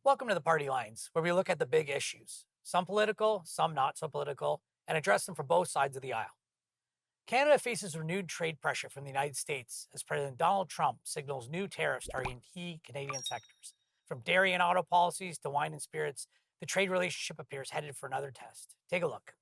Welcome to the Party Lines, where we look at the big issues, some political, some not so political, and address them from both sides of the aisle. Canada faces renewed trade pressure from the United States as President Donald Trump signals new tariffs targeting key Canadian sectors. From dairy and auto policies to wine and spirits, the trade relationship appears headed for another test. Take a look.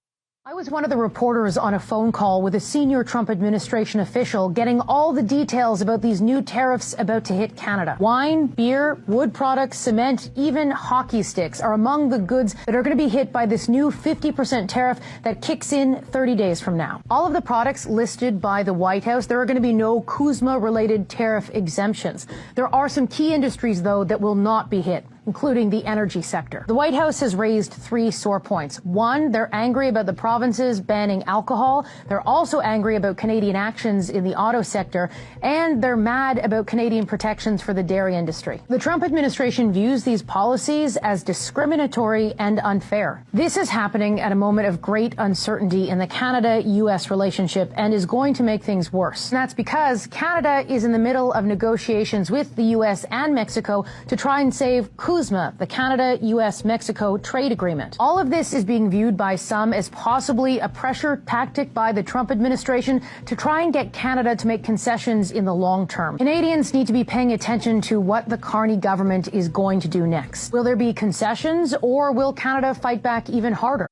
I was one of the reporters on a phone call with a senior Trump administration official getting all the details about these new tariffs about to hit Canada. Wine, beer, wood products, cement, even hockey sticks are among the goods that are going to be hit by this new 50% tariff that kicks in 30 days from now. All of the products listed by the White House, there are going to be no CUSMA-related tariff exemptions. There are some key industries, though, that will not be hit, including the energy sector. The White House has raised three sore points. One, they're angry about the provinces banning alcohol. They're also angry about Canadian actions in the auto sector, and they're mad about Canadian protections for the dairy industry. The Trump administration views these policies as discriminatory and unfair. This is happening at a moment of great uncertainty in the Canada-U.S. relationship and is going to make things worse. And that's because Canada is in the middle of negotiations with the U.S. and Mexico to try and save CUSMA, the Canada-U.S.-Mexico trade agreement. All of this is being viewed by some as possibly a pressure tactic by the Trump administration to try and get Canada to make concessions in the long term. Canadians need to be paying attention to what the Carney government is going to do next. Will there be concessions, or will Canada fight back even harder?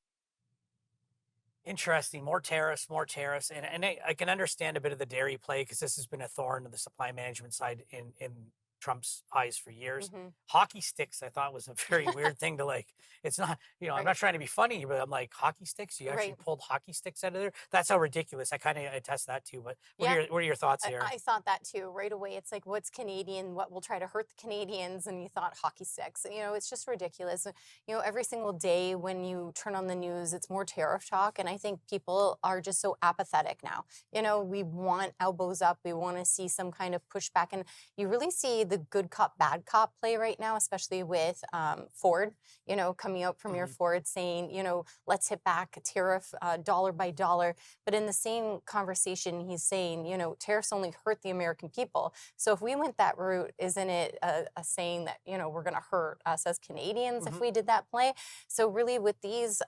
Interesting. More tariffs. And I can understand a bit of the dairy play because this has been a thorn of the supply management side in Trump's eyes for years. Hockey sticks, I thought, was a very weird thing to like. It's not, I'm not trying to be funny, but I'm like, hockey sticks? You actually pulled hockey sticks out of there? That's how ridiculous. I kind of attest that too. But what are your thoughts here? I thought that too. Right away, it's like, what's Canadian? What will try to hurt the Canadians? And you thought hockey sticks. It's just ridiculous. Every single day when you turn on the news, it's more tariff talk. And I think people are just so apathetic now. We want elbows up. We want to see some kind of pushback. And you really see the good cop, bad cop play right now, especially with Ford, coming out from your Ford saying, let's hit back a tariff dollar by dollar. But in the same conversation, he's saying, tariffs only hurt the American people. So if we went that route, isn't it a saying that, we're going to hurt us as Canadians if we did that play? So really with these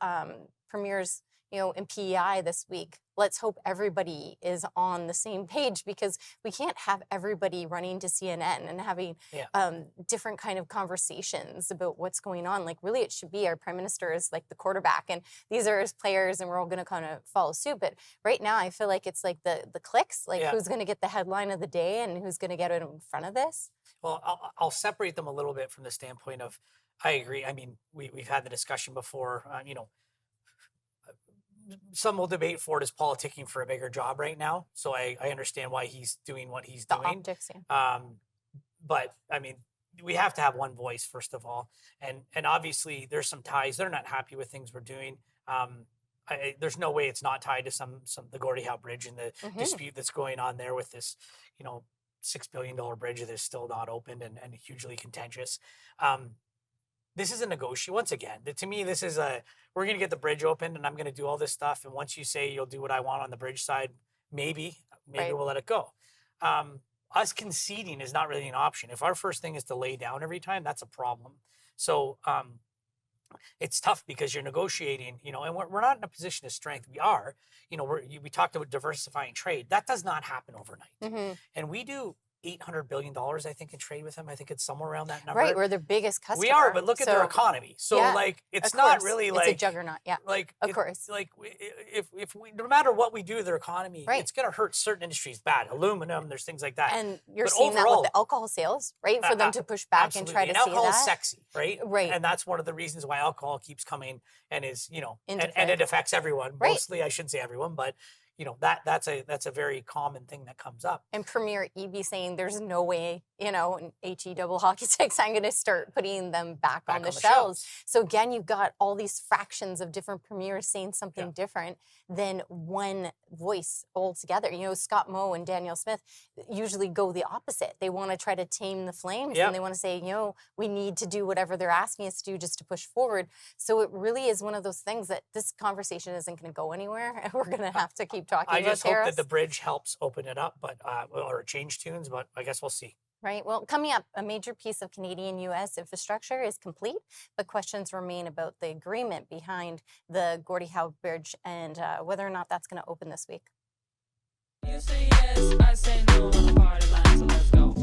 premiers, in PEI this week, let's hope everybody is on the same page, because we can't have everybody running to CNN and having different kind of conversations about what's going on. Like, really, it should be our prime minister is like the quarterback, and these are his players, and we're all going to kind of follow suit. But right now, I feel like it's like the clicks, like who's going to get the headline of the day and who's going to get it in front of this. Well, I'll separate them a little bit from the standpoint of, I agree. I mean, we've had the discussion before, some will debate Ford is politicking for a bigger job right now. So I understand why he's doing what he's doing. Optics, yeah. But I mean, we have to have one voice, first of all. And obviously there's some ties. They're not happy with things we're doing. There's no way it's not tied to the Gordie Howe Bridge and the dispute that's going on there with this, $6 billion bridge that is still not opened and hugely contentious. This is a negotiation. Once again, to me, this is we're going to get the bridge opened and I'm going to do all this stuff. And once you say you'll do what I want on the bridge side, maybe we'll let it go. Us conceding is not really an option. If our first thing is to lay down every time, that's a problem. So it's tough because you're negotiating, and we're not in a position of strength. We are, we talked about diversifying trade. That does not happen overnight. And we do $800 billion, I think, in trade with them. I think it's somewhere around that number. Right, we're their biggest customer. We are, but look at their economy. So, it's not really like... It's a juggernaut, yeah. Of course. Like, if we, no matter what we do to their economy, it's going to hurt certain industries bad. Aluminum, there's things like that. And you're seeing overall, that with the alcohol sales, right? For them to push back and try to see that. Alcohol is sexy, right? Right. And that's one of the reasons why alcohol keeps coming and is, and it affects everyone. Right. Mostly, I shouldn't say everyone, but... that's a very common thing that comes up. And Premier EB saying there's no way, HE double hockey sticks, I'm going to start putting them back on the shelves. So again, you've got all these fractions of different premiers saying something different than one voice altogether. Scott Moe and Danielle Smith usually go the opposite. They want to try to tame the flames and they want to say, we need to do whatever they're asking us to do just to push forward. So it really is one of ththose things that this conversation isn't going to go anywhere, and we're going to have to keep talking about I just hope tariffs. that the bridge helps open it up, or change tunes, but I guess we'll see. Right. Well, coming up, a major piece of Canadian-U.S. infrastructure is complete, but questions remain about the agreement behind the Gordie Howe Bridge and whether or not that's going to open this week. You say yes, I say no on the party line, so let's go.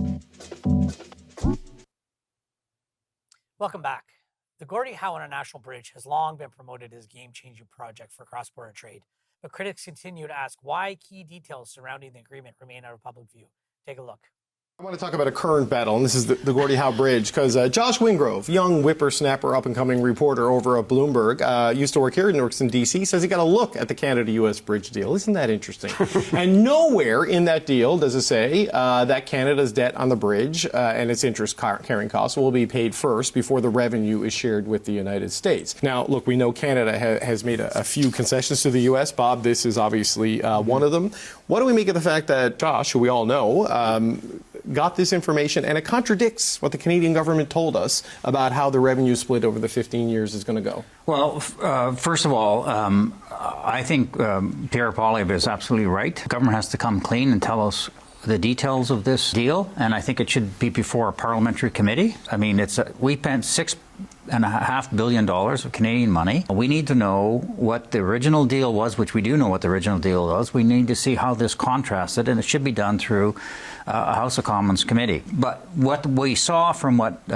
Welcome back. The Gordie Howe International Bridge has long been promoted as a game-changing project for cross-border trade, but critics continue to ask why key details surrounding the agreement remain out of public view. Take a look. I want to talk about a current battle, and this is the Gordie Howe Bridge, because Josh Wingrove, young whippersnapper, up-and-coming reporter over at Bloomberg, used to work here and works in D.C., says he got a look at the Canada-U.S. bridge deal. Isn't that interesting? And nowhere in that deal does it say that Canada's debt on the bridge and its interest carrying costs will be paid first before the revenue is shared with the United States. Now, look, we know Canada has made a few concessions to the U.S. Bob, this is obviously one of them. What do we make of the fact that Josh, who we all know, got this information, and it contradicts what the Canadian government told us about how the revenue split over the 15 years is going to go? Well, first of all, I think Pierre Poilievre is absolutely right. The government has to come clean and tell us the details of this deal, and I think it should be before a parliamentary committee. I mean, we spent $6.5 billion of Canadian money. We need to know what the original deal was, which we do know what the original deal was. We need to see how this contrasted, and it should be done through a House of Commons committee. But what we saw from what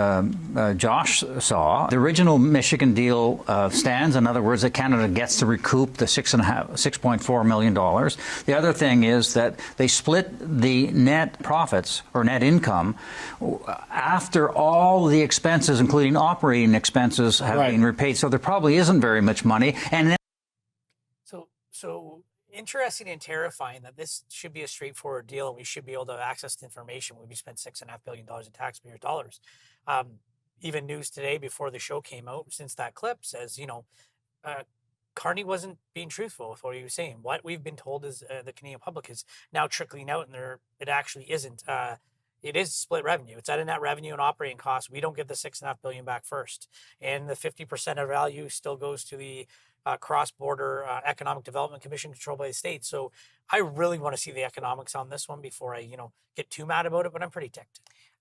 Josh saw, the original Michigan deal stands. In other words, that Canada gets to recoup the $6.4 million. The other thing is that they split the net profits or net income after all the expenses, including operating expenses, have been repaid. So there probably isn't very much money. And then So interesting and terrifying that this should be a straightforward deal and we should be able to have access to information when we spent $6.5 billion in taxpayer dollars. Even news today before the show came out, since that clip, says, Carney wasn't being truthful with what he was saying. What we've been told is the Canadian public is now trickling out, and it actually isn't. It is split revenue. It's out of net revenue and operating costs. We don't get the $6.5 billion back first, and the 50% of value still goes to the cross-border economic development commission controlled by the state. So I really want to see the economics on this one before I, get too mad about it. But I'm pretty ticked.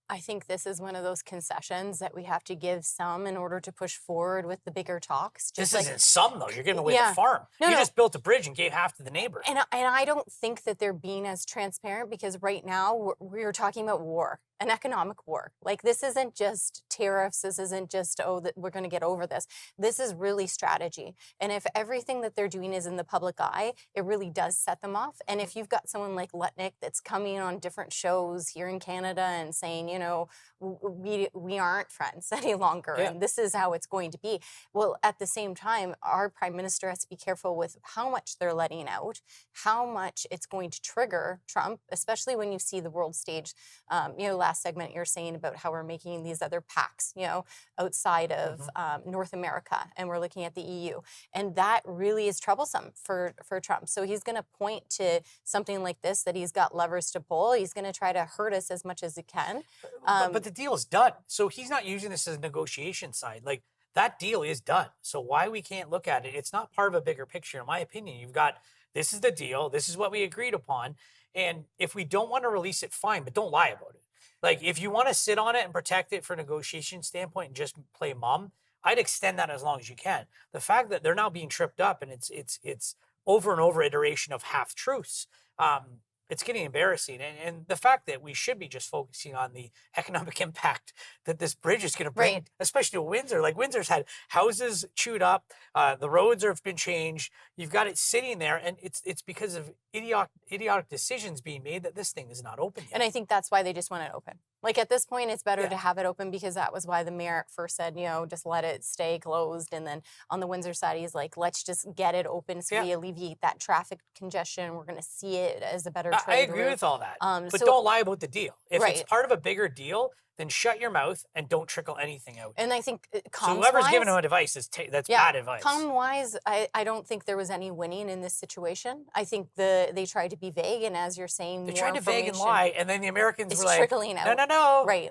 I think this is one of those concessions that we have to give some in order to push forward with the bigger talks. This isn't some, though. You're giving away the farm. You just built a bridge and gave half to the neighbor. And I don't think that they're being as transparent, because right now we're talking about war, an economic war. Like, this isn't just tariffs. This isn't just, that we're going to get over this. This is really strategy. And if everything that they're doing is in the public eye, it really does set them off. And if you've got someone like Lutnick that's coming on different shows here in Canada and saying, we aren't friends any longer, and this is how it's going to be. Well, at the same time, our prime minister has to be careful with how much they're letting out, how much it's going to trigger Trump, especially when you see the world stage. Last segment you're saying about how we're making these other pacts, outside of North America, and we're looking at the EU, and that really is troublesome for Trump. So he's going to point to something like this, that he's got levers to pull. He's going to try to hurt us as much as he can. But the deal is done. So he's not using this as a negotiation side. Like, that deal is done. So why we can't look at it? It's not part of a bigger picture. In my opinion, you've got, this is the deal. This is what we agreed upon. And if we don't want to release it, fine, but don't lie about it. Like, if you want to sit on it and protect it for a negotiation standpoint and just play mom, I'd extend that as long as you can. The fact that they're now being tripped up and it's over and over iteration of half truths, it's getting embarrassing. And the fact that we should be just focusing on the economic impact that this bridge is going to bring, especially to Windsor. Like, Windsor's had houses chewed up, the roads have been changed. You've got it sitting there, and it's because of idiotic decisions being made that this thing is not open yet. And I think that's why they just want it open. Like, at this point, it's better to have it open, because that was why the mayor at first said, just let it stay closed. And then on the Windsor side, he's like, let's just get it open so we alleviate that traffic congestion. We're going to see it as a better trade I agree route. with all that. But don't lie about the deal. If it's part of a bigger deal, then shut your mouth and don't trickle anything out. And I think so whoever's giving him advice that's bad advice. Comm-wise, I don't think there was any winning in this situation. I think they tried to be vague, and as you're saying, they tried to vague and lie, and then the Americans were like, trickling out. No. Right.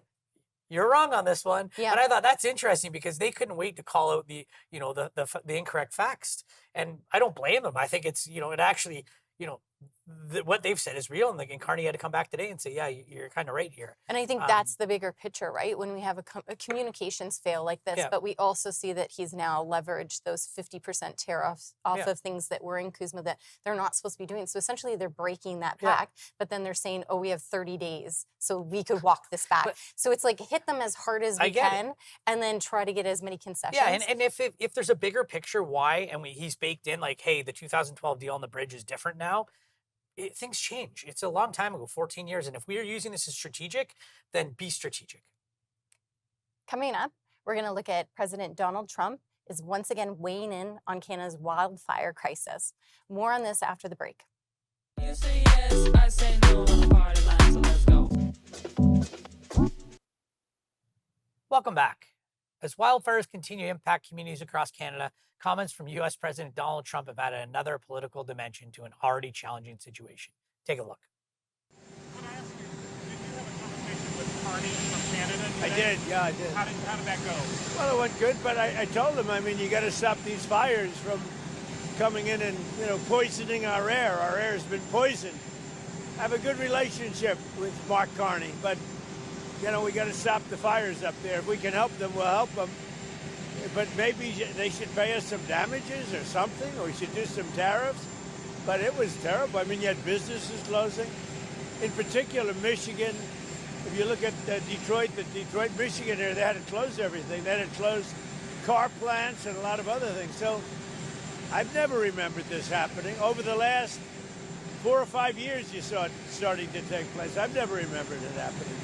You're wrong on this one. Yeah. And I thought that's interesting, because they couldn't wait to call out the incorrect facts. And I don't blame them. I think it's, it actually, what they've said is real, and Carney had to come back today and say, yeah, you're kind of right here. And I think that's the bigger picture, right? When we have a communications fail like this, Yeah. but we also see that he's now leveraged those 50% tariffs off Yeah. of things that were in CUSMA that they're not supposed to be doing. So essentially they're breaking that Yeah. pact, but then they're saying, oh, we have 30 days, so we could walk this back. But- So it's like hit them as hard as I we get it. can and then try to get as many concessions. Yeah, and if there's a bigger picture why, and he's baked in like, hey, the 2012 deal on the bridge is different now, things change. It's a long time ago, 14 years, and if we are using this as strategic, then be strategic. Coming up, we're going to look at President Donald Trump is once again weighing in on Canada's wildfire crisis. More on this after the break. You say yes, I say no on the party line, so let's go. Welcome back. As wildfires continue to impact communities across Canada, comments from U.S. President Donald Trump have added another political dimension to an already challenging situation. Take a look. I did, yeah, I did. How did that go? Well, it went good, but I told him, I mean, you got to stop these fires from coming in and, poisoning our air. Our air has been poisoned. I have a good relationship with Mark Carney, but, we got to stop the fires up there. If we can help them, we'll help them. But maybe they should pay us some damages or something, or we should do some tariffs. But it was terrible. I mean, you had businesses closing. In particular, Michigan. If you look at Detroit, Michigan area, they had to close everything. They had to close car plants and a lot of other things. So I've never remembered this happening. Over the last 4 or 5 years, you saw it starting to take place. I've never remembered it happening before.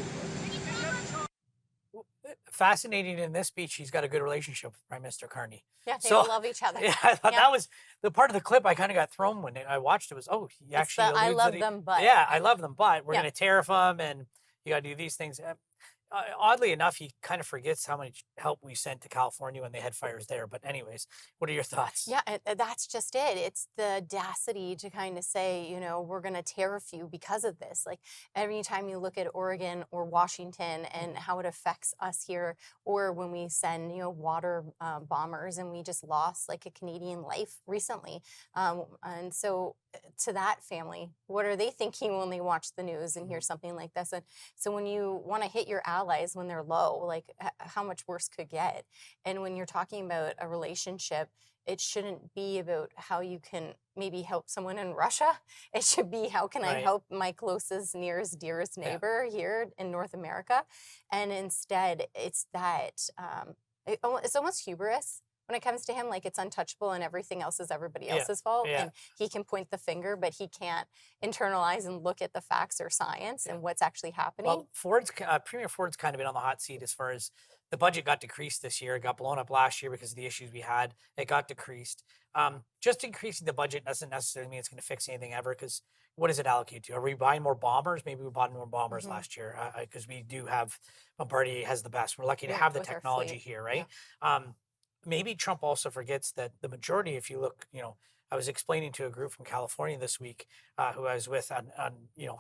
Fascinating in this speech, he's got a good relationship with Prime Minister Carney. Yeah, they So- all love each other. Yeah, I thought Yeah. that was the part of the clip I kind of got thrown when I watched it was, he It's actually the I alludes love that them, but. Yeah, I love them, but we're Yeah. going to tariff them and you got to do these things. Oddly enough, he kind of forgets how much help we sent to California when they had fires there. But anyways, what are your thoughts? Yeah, that's just it. It's the audacity to kind of say, we're going to tariff you because of this. Like every time you look at Oregon or Washington and how it affects us here, or when we send, water bombers, and we just lost like a Canadian life recently. And so to that family, what are they thinking when they watch the news and hear something like this? And so when you want to hit your allies when they're low, like how much worse could get? And when you're talking about a relationship, it shouldn't be about how you can maybe help someone in Russia. It should be how can I Right. help my closest, nearest, dearest neighbor here in North America? And instead, it's that it's almost hubris. When it comes to him, like it's untouchable and everything else is everybody Yeah, else's fault. yeah. And he can point the finger, but he can't internalize and look at the facts or science and what's actually happening. Well, Premier Ford's kind of been on the hot seat as far as the budget got decreased this year. It got blown up last year because of the issues we had. It got decreased. Just increasing the budget doesn't necessarily mean it's going to fix anything ever, because what does it allocate to? Are we buying more bombers? Maybe we bought more bombers last year because we do have, Bombardier has the best. We're lucky to Yeah, have the with our technology fleet. here, right? Maybe Trump also forgets that the majority, if you look, I was explaining to a group from California this week who I was with on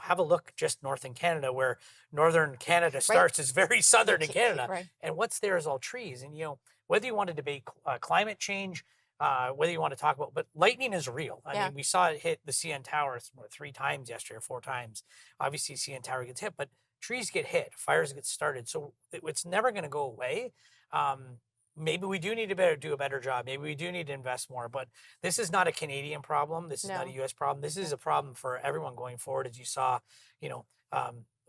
have a look just north in Canada, where northern Canada starts is very southern in Canada. Right. And what's there is all trees. And, whether you want to debate climate change, whether you want to talk about, but lightning is real. I Yeah. mean, we saw it hit the CN Tower 3 times yesterday or 4 times. Obviously, CN Tower gets hit, but trees get hit, fires get started. So it's never going to go away. Maybe we do need to do a better job. Maybe we do need to invest more. But this is not a Canadian problem. This is not a No. U.S. problem. This is a problem for everyone going forward. As you saw,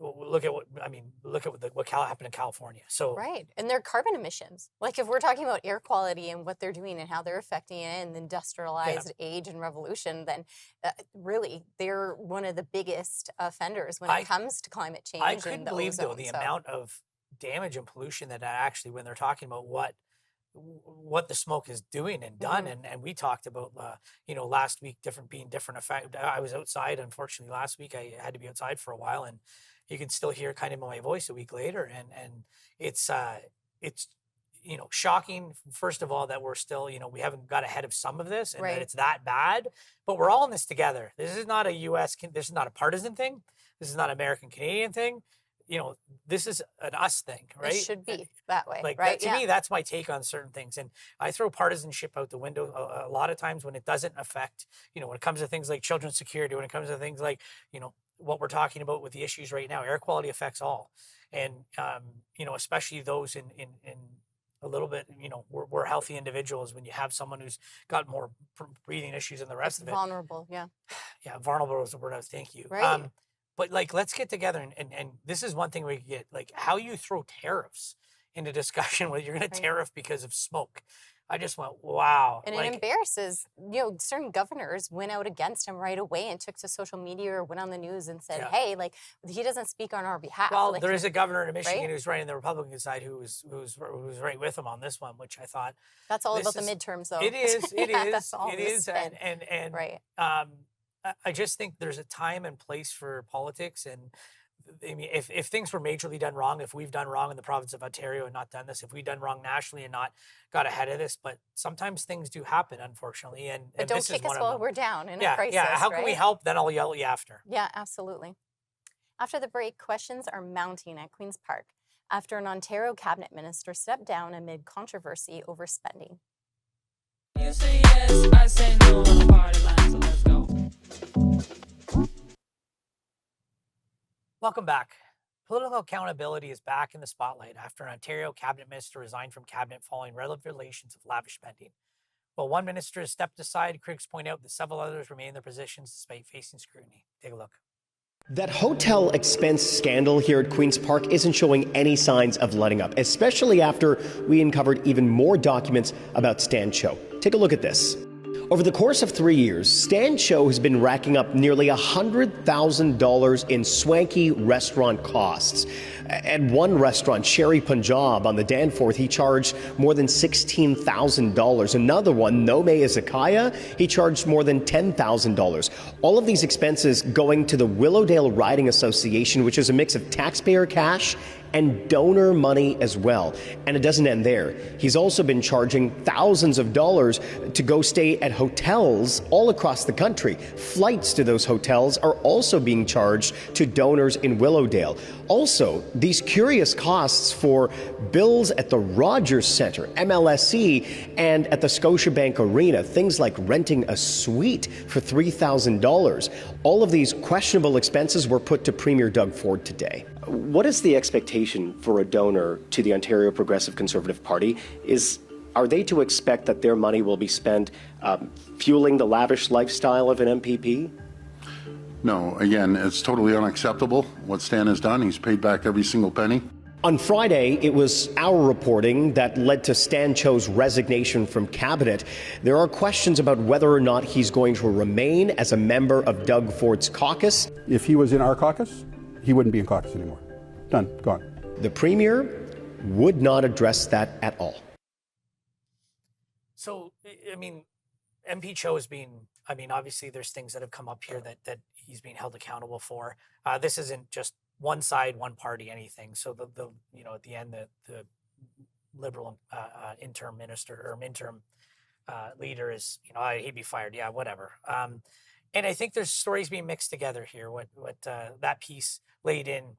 look at what happened in California. So Right. And their carbon emissions. Like if we're talking about air quality and what they're doing and how they're affecting it in the industrialized age and revolution, then really they're one of the biggest offenders when it comes to climate change. I and couldn't the believe though ozone, the so. amount of damage and pollution that actually, when they're talking about what the smoke is doing and done, and we talked about last week different effect. I was outside, unfortunately, last week. I had to be outside for a while, and you can still hear kind of my voice a week later, and it's shocking, first of all, that we're still, we haven't got ahead of some of this, and Right. that it's that bad, but we're all in this together. This is not a this is not a partisan thing. This is not an American Canadian thing. this is an us thing, right? It should be that way, Like right? that, to me, that's my take on certain things. And I throw partisanship out the window a lot of times when it doesn't affect, when it comes to things like children's security, when it comes to things like, what we're talking about with the issues right now, air quality affects all. And, especially those in a little bit, we're healthy individuals. When you have someone who's got more breathing issues and the rest of it. Vulnerable, yeah. Yeah, vulnerable is the word I was thank you. Right. But like, let's get together and this is one thing we could get, like how you throw tariffs into discussion whether you're going to tariff because of smoke. I just went, wow. And like, it embarrasses, certain governors went out against him right away and took to social media or went on the news and said, hey, like he doesn't speak on our behalf. Well, like, there is a governor in Michigan right? who's running the Republican side who's right with him on this one, which I thought that's all about the midterms, though. It is. It Yeah, is. that's all It this is. spin. And right. I just think there's a time and place for politics. And I mean, if things were majorly done wrong, if we've done wrong in the province of Ontario and not done this, if we've done wrong nationally and not got ahead of this, but sometimes things do happen, unfortunately. But don't this kick is one us of while them. we're down in Yeah, a crisis. yeah. How can we right? help? Then I'll yell at you after. Yeah, absolutely. After the break, questions are mounting at Queen's Park after an Ontario cabinet minister stepped down amid controversy over spending. You say yes, I say no on the party line, so let's go. Welcome back. Political accountability is back in the spotlight after an Ontario cabinet minister resigned from cabinet following revelations of lavish spending. While one minister has stepped aside, critics point out that several others remain in their positions despite facing scrutiny. Take a look. That hotel expense scandal here at Queen's Park isn't showing any signs of letting up, especially after we uncovered even more documents about Stan Cho. Take a look at this. Over the course of 3 years, Stan Cho has been racking up nearly $100,000 in swanky restaurant costs. At one restaurant, Sherry Punjab on the Danforth, he charged more than $16,000. Another one, Nome Izakaya, he charged more than $10,000. All of these expenses going to the Willowdale Riding Association, which is a mix of taxpayer cash and donor money as well. And it doesn't end there. He's also been charging thousands of dollars to go stay at hotels all across the country. Flights to those hotels are also being charged to donors in Willowdale. Also, these curious costs for bills at the Rogers Centre, MLSE, and at the Scotiabank Arena, things like renting a suite for $3,000. All of these questionable expenses were put to Premier Doug Ford today. What is the expectation for a donor to the Ontario Progressive Conservative Party? Are they to expect that their money will be spent fueling the lavish lifestyle of an MPP? No, again, it's totally unacceptable what Stan has done. He's paid back every single penny. On Friday, it was our reporting that led to Stan Cho's resignation from cabinet. There are questions about whether or not he's going to remain as a member of Doug Ford's caucus. If he was in our caucus, he wouldn't be in caucus anymore. Done, gone. The Premier would not address that at all. So, I mean, MP Cho has been, obviously there's things that have come up here that he's being held accountable for. This isn't just one side, one party, anything. So the at the end, the Liberal interim minister or interim leader is, he'd be fired. Yeah, whatever. And I think there's stories being mixed together here. What that piece laid in,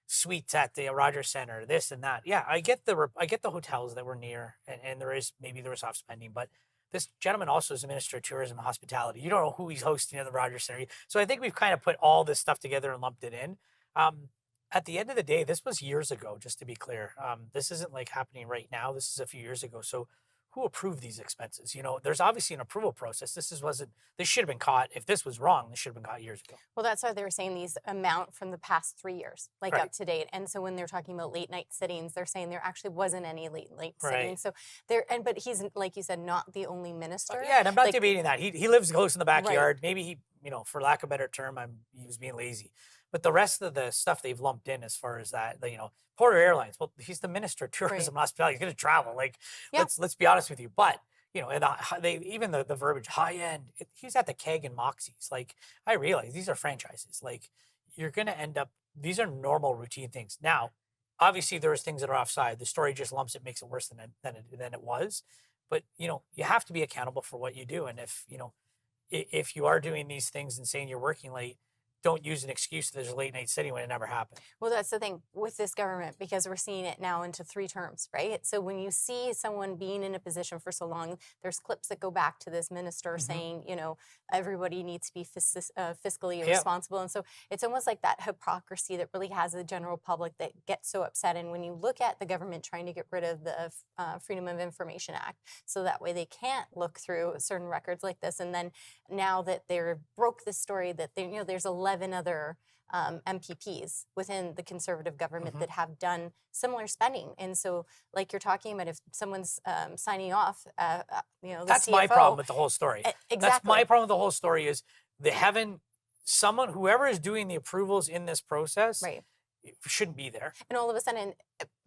suites at the Rogers Centre, this and that. Yeah, I get the hotels that were near, and there was off spending, but this gentleman also is a minister of tourism and hospitality. You don't know who he's hosting at the Rogers Centre. So I think we've kind of put all this stuff together and lumped it in. At the end of the day, this was years ago, just to be clear. This isn't like happening right now. This is a few years ago. So who approved these expenses? There's obviously an approval process. This should have been caught. If this was wrong, this should have been caught years ago. Well, that's why they were saying these amount from the past 3 years, like Right. up to date. And so when they're talking about late night sittings, they're saying there actually wasn't any late Right. sittings. So but he's, like you said, not the only minister. Yeah, and I'm not Like, debating that. He lives close in the Right. backyard. Maybe he, for lack of a better term, he was being lazy. But the rest of the stuff they've lumped in as far as that, Porter Airlines. Well, he's the minister of tourism and hospitality. He's going to travel. Yeah. Let's be honest with you. But and even the verbiage high end. He's at the Keg and Moxie's. I realize these are franchises. You're going to end up. These are normal routine things. Now, obviously, there's things that are offside. The story just lumps it, makes it worse than it was. But you have to be accountable for what you do. And if you are doing these things and saying you're working late, don't use an excuse that there's a late night sitting when it never happened. Well, that's the thing with this government, because we're seeing it now into 3 terms, right? So when you see someone being in a position for so long, there's clips that go back to this minister saying, you know, everybody needs to be fiscally responsible. And so it's almost like that hypocrisy that really has the general public that gets so upset. And when you look at the government trying to get rid of the Freedom of Information Act, so that way they can't look through certain records like this, and then now that they're broke the story that they, you know, there's 11 other MPPs within the Conservative government that have done similar spending. And so, like you're talking about, if someone's signing off, you know, the That's CFO, my problem with the whole story. Exactly. That's my problem with the whole story is they haven't, whoever is doing the approvals in this process Right. shouldn't be there. And all of a sudden,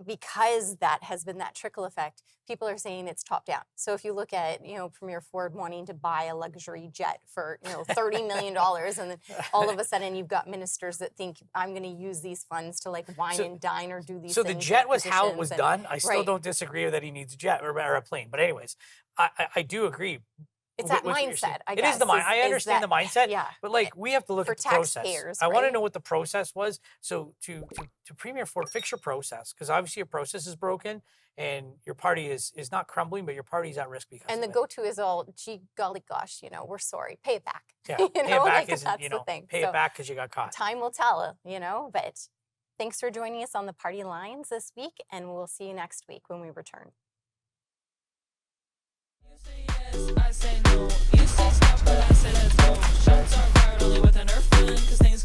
because that has been that trickle effect, people are saying it's top down. So if you look at, you know, Premier Ford wanting to buy a luxury jet for, you know, $30 million, and then all of a sudden you've got ministers that think I'm going to use these funds to like wine and dine or do these So things. the jet was how it acquisitions was and- done. I still Right. don't disagree that he needs a jet or a plane. But anyways, I do agree. It's with that what you're saying. mindset, I It guess. is the mind. is- I is understand that- the mindset. Yeah. But like we have to look For at the process. taxpayers, I want to right? know what the process was. So to Premier Ford, fix your process, because obviously your process is broken and your party is not crumbling, but your party's at risk because And the of it. go-to is all, gee, golly gosh, you know, we're sorry, pay it back. Yeah, you pay know, it back like, isn't, that's you the know, thing. pay So it back because you got caught. time will tell, you know, but thanks for joining us on the Party Lines this week, and we'll see you next week when we return. You say yes, I say no. You say stop, but I say let's go. Shots are fired only with a Nerf gun, 'cause things